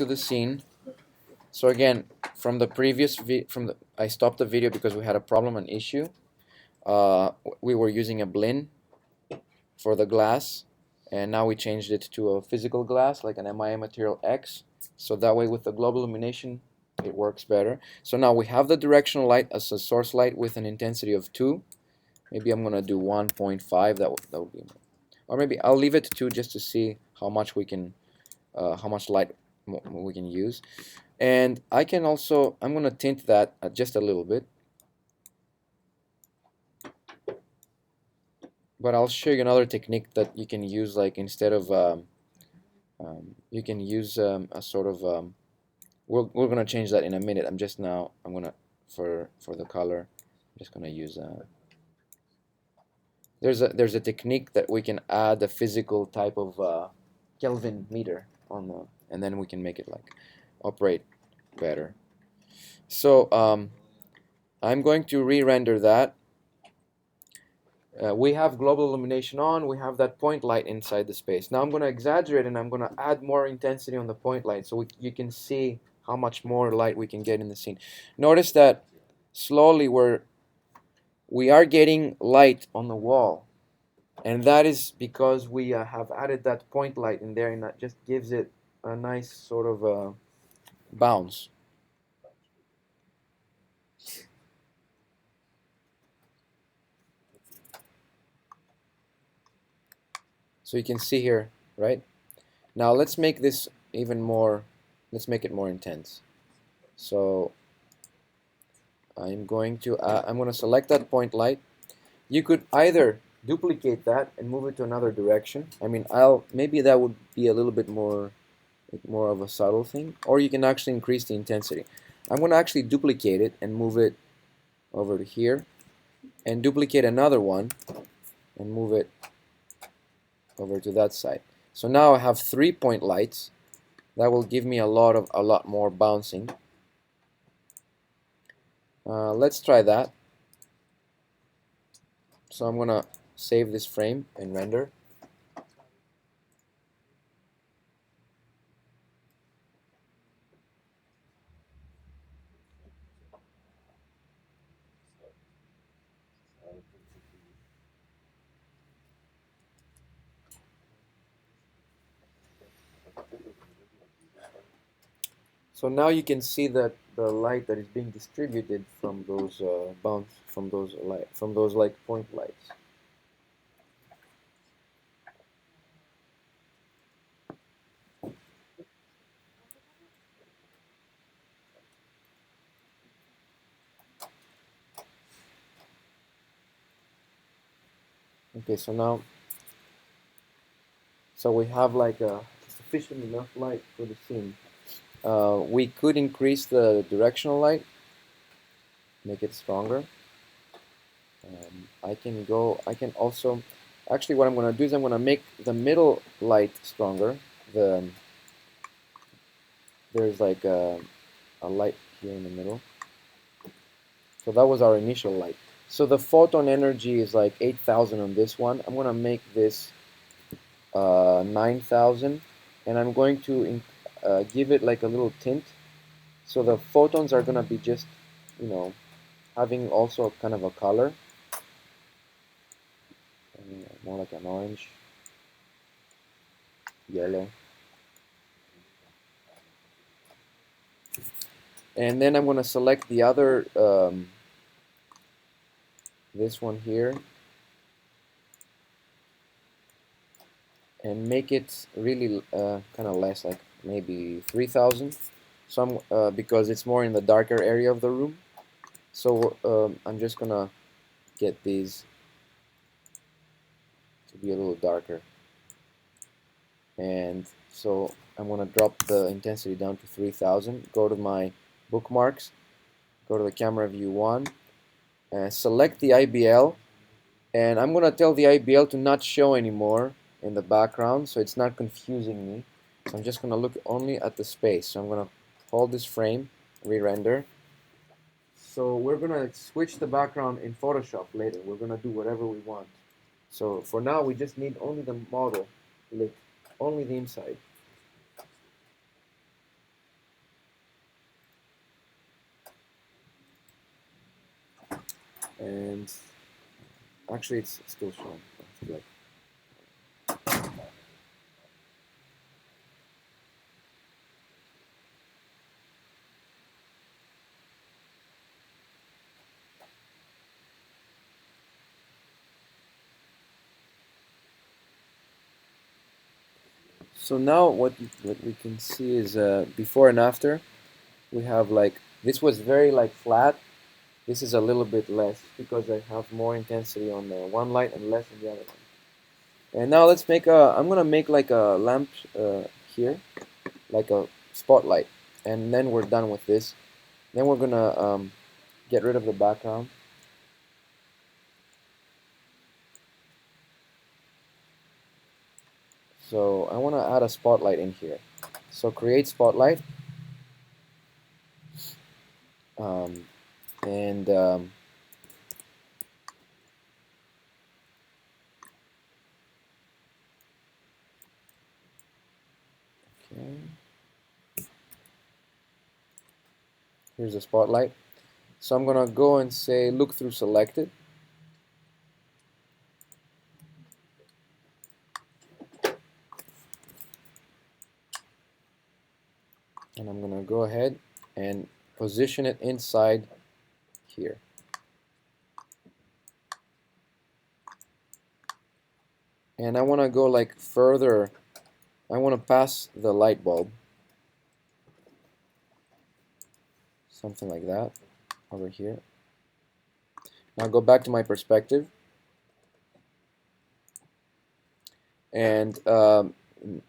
to the scene. So again, from the previous I stopped the video because we had a problem, an issue. We were using a blin for the glass, and now we changed it to a physical glass, like an MIA material X. So that way, with the global illumination, it works better. So now we have the directional light as a source light with an intensity of 2. Maybe I'm gonna do 1.5. That would be, or maybe I'll leave it to 2 just to see how much we can, how much light we can use. And I can also, I'm gonna tint that just a little bit. But I'll show you another technique that you can use, like instead of you can use a sort of we're gonna change that in a minute. I'm gonna for the color, I'm just gonna use there's a technique that we can add a physical type of Kelvin meter on the, and then we can make it like operate better. So I'm going to re-render that. We have global illumination on, we have that point light inside the space. Now I'm going to exaggerate and I'm going to add more intensity on the point light so you can see how much more light we can get in the scene. Notice that slowly we are getting light on the wall, and that is because we have added that point light in there, and that just gives it a nice sort of bounce. So you can see here, right? Now let's make this even more, let's make it more intense. So I'm going to select that point light. You could either duplicate that and move it to another direction. I mean, maybe that would be a little bit more of a subtle thing, or you can actually increase the intensity. I'm going to actually duplicate it and move it over to here, and duplicate another one and move it over to that side. So now I have 3 point lights. That will give me a lot more bouncing. Let's try that. So I'm gonna save this frame and render. So now you can see that the light that is being distributed from those from those like point lights. Okay, so we have like a sufficient enough light for the scene. We could increase the directional light, make it stronger. I can also, actually what I'm going to do is I'm going to make the middle light stronger. There's like a light here in the middle. So that was our initial light. So the photon energy is like 8,000 on this one. I'm going to make this 9,000, and I'm going to give it like a little tint. So the photons are going to be just, having also kind of a color. More like an orange, yellow. And then I'm going to select the other, this one here, and make it really kind of less, like maybe 3,000. So because it's more in the darker area of the room. So I'm just going to get these to be a little darker. And so I'm going to drop the intensity down to 3,000. Go to my bookmarks, go to the camera view 1, select the IBL, and I'm going to tell the IBL to not show anymore in the background so it's not confusing me. So I'm just going to look only at the space. So I'm going to hold this frame, re-render. So we're going to switch the background in Photoshop later. We're going to do whatever we want. So for now we just need only the model lit, only the inside. and actually it's still showing. It's good. So now what we can see is before and after. We have like this was very like flat. This is a little bit less because I have more intensity on the one light and less on the other one. And now let's make a. I'm gonna make like a lamp here, like a spotlight, and then we're done with this. Then we're gonna get rid of the background. So I want to add a spotlight in here. So create spotlight, um, and okay, here's the spotlight. So I'm gonna go and say look through selected, and I'm gonna go ahead and position it inside here. And I want to go like further. I want to pass the light bulb, something like that, over here. Now go back to my perspective and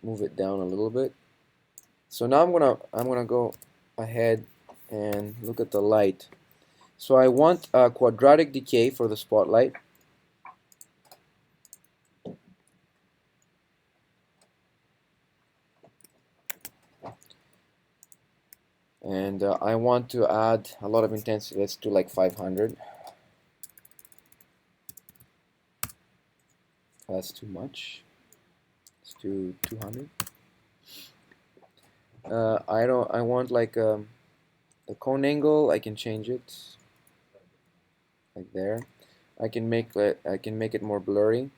move it down a little bit. So now I'm gonna go ahead and look at the light. So I want a quadratic decay for the spotlight. And I want to add a lot of intensity. Let's do like 500. That's too much. Let's do 200. I want like the cone angle. I can change it like there. I can make it more blurry.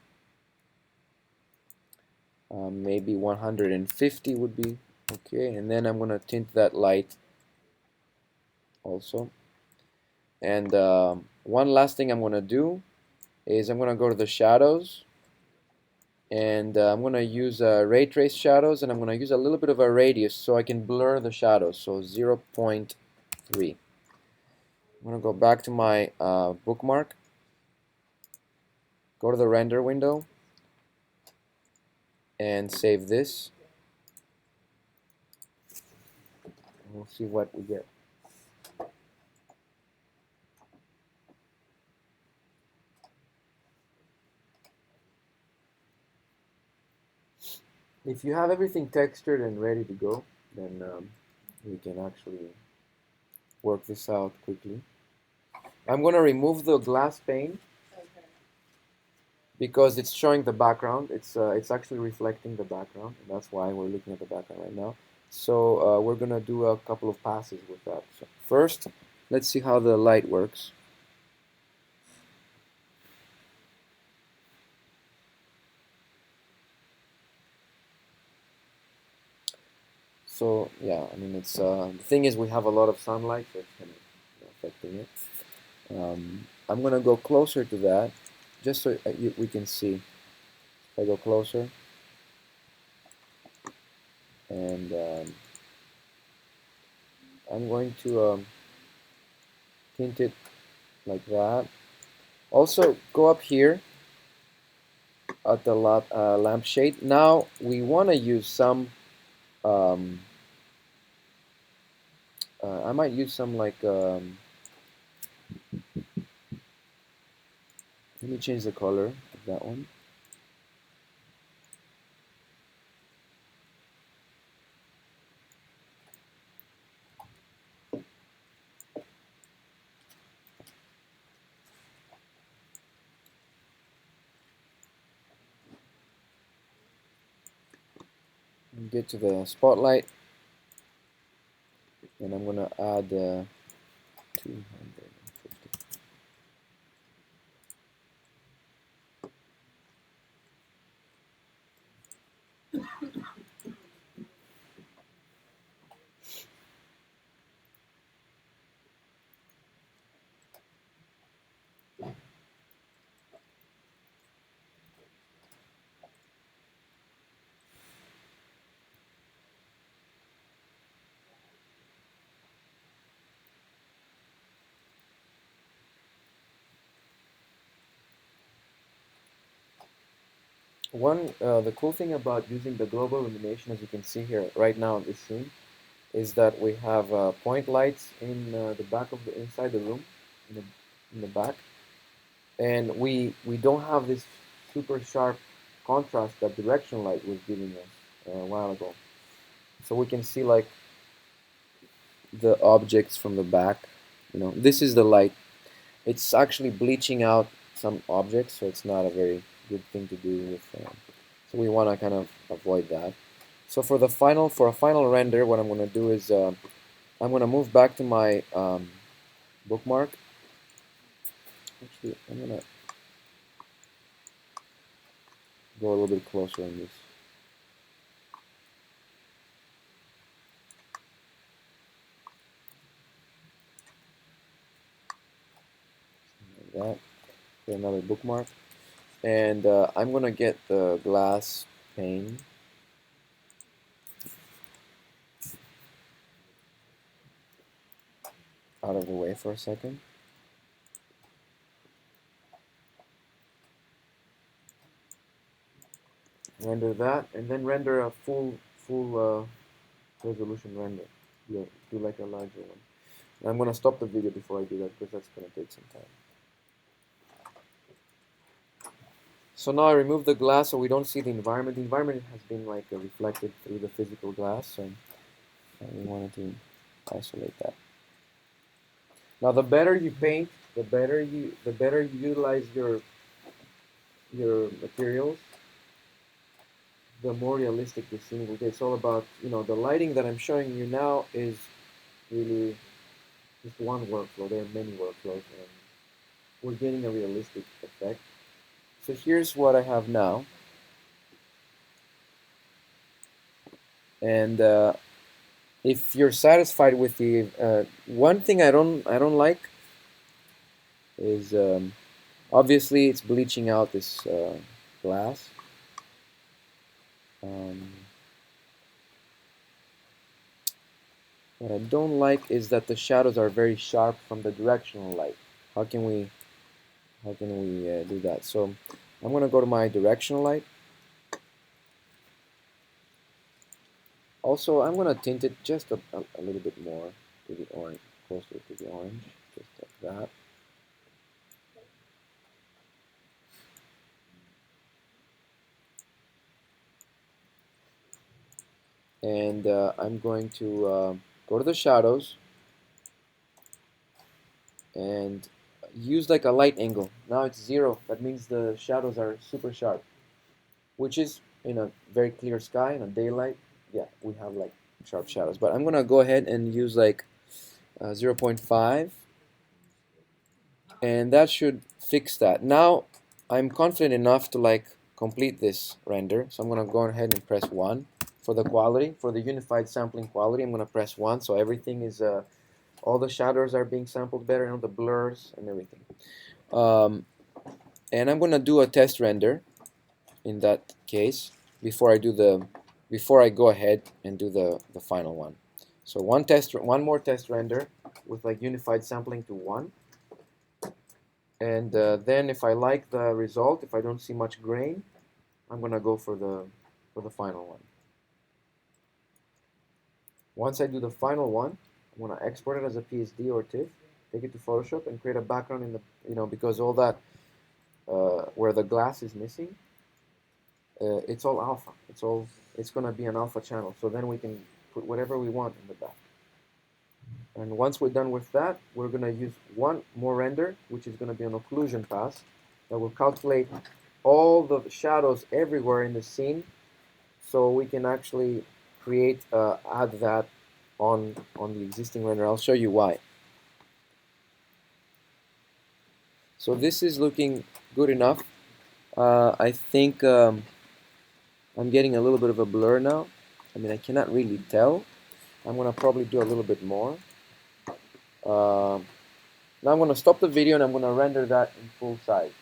Maybe 150 would be okay. And then I'm gonna tint that light also. And one last thing I'm gonna do is I'm gonna go to the shadows, and I'm gonna use ray trace shadows, and I'm gonna use a little bit of a radius so I can blur the shadows. So 0.3. I'm gonna go back to my bookmark. Go to the render window and save this. We'll see what we get. If you have everything textured and ready to go, then we can actually work this out quickly. I'm going to remove the glass pane because it's showing the background. It's actually reflecting the background, and that's why we're looking at the background right now. So we're going to do a couple of passes with that. So first, let's see how the light works. So yeah, I mean, it's the thing is we have a lot of sunlight, so it's kind of affecting it. I'm gonna go closer to that, just so we can see. If I go closer, and I'm going to tint it like that. Also, go up here at the lampshade. Now we want to use some. Um, I might use some like. Let me change the color of that one. Get to the spotlight, and I'm gonna add 250. The cool thing about using the global illumination, as you can see here right now on this scene, is that we have point lights in the back of the inside the room, in the, in the back, and we don't have this super sharp contrast that direction light was giving us a while ago. So we can see like the objects from the back. You know, this is the light. It's actually bleaching out some objects, so it's not a very good thing to do with. So we want to kind of avoid that. So for a final render, what I'm going to do is I'm going to move back to my bookmark. Actually, I'm going to go a little bit closer on this. Like that. Get another bookmark. And I'm going to get the glass pane out of the way for a second. Render that, and then render a full resolution render. Do like a larger one. And I'm gonna stop the video before I do that because that's gonna take some time. So now I remove the glass so we don't see the environment. The environment has been like reflected through the physical glass, so we wanted to isolate that. Now the better you paint, the better you utilize your materials, the more realistic the scene will get. It's all about, you know, the lighting that I'm showing you now is really just one workflow. There are many workflows, and we're getting a realistic effect. So here's what I have now, and if you're satisfied with the one thing I don't like is obviously it's bleaching out this glass. Um, what I don't like is that the shadows are very sharp from the directional light. How can we do that? So I'm going to go to my directional light. Also, I'm going to tint it just a little bit more to the orange, closer to the orange, just like that. And I'm going to go to the shadows and use like a light angle. Now it's 0. That means the shadows are super sharp, which is in a very clear sky, in a daylight. Yeah, we have like sharp shadows. But I'm going to go ahead and use like 0.5, and that should fix that. Now I'm confident enough to like complete this render, so I'm going to go ahead and press 1 for the quality, for the unified sampling quality. I'm going to press 1, so everything is all the shadows are being sampled better, and the blurs and everything. And I'm going to do a test render in that case before I go ahead and do the final one. So one more test render with like unified sampling to 1. And then if I like the result, if I don't see much grain, I'm going to go for the final one. Once I do the final one, I'm going to export it as a PSD or TIFF, take it to Photoshop, and create a background in the, because all that, where the glass is missing, it's all alpha. It's going to be an alpha channel. So then we can put whatever we want in the back. And once we're done with that, we're going to use one more render, which is going to be an occlusion pass that will calculate all the shadows everywhere in the scene, so we can actually add that on the existing render. I'll show you why. So this is looking good enough. I think I'm getting a little bit of a blur now. I mean, I cannot really tell. I'm going to probably do a little bit more. Now I'm going to stop the video and I'm going to render that in full size.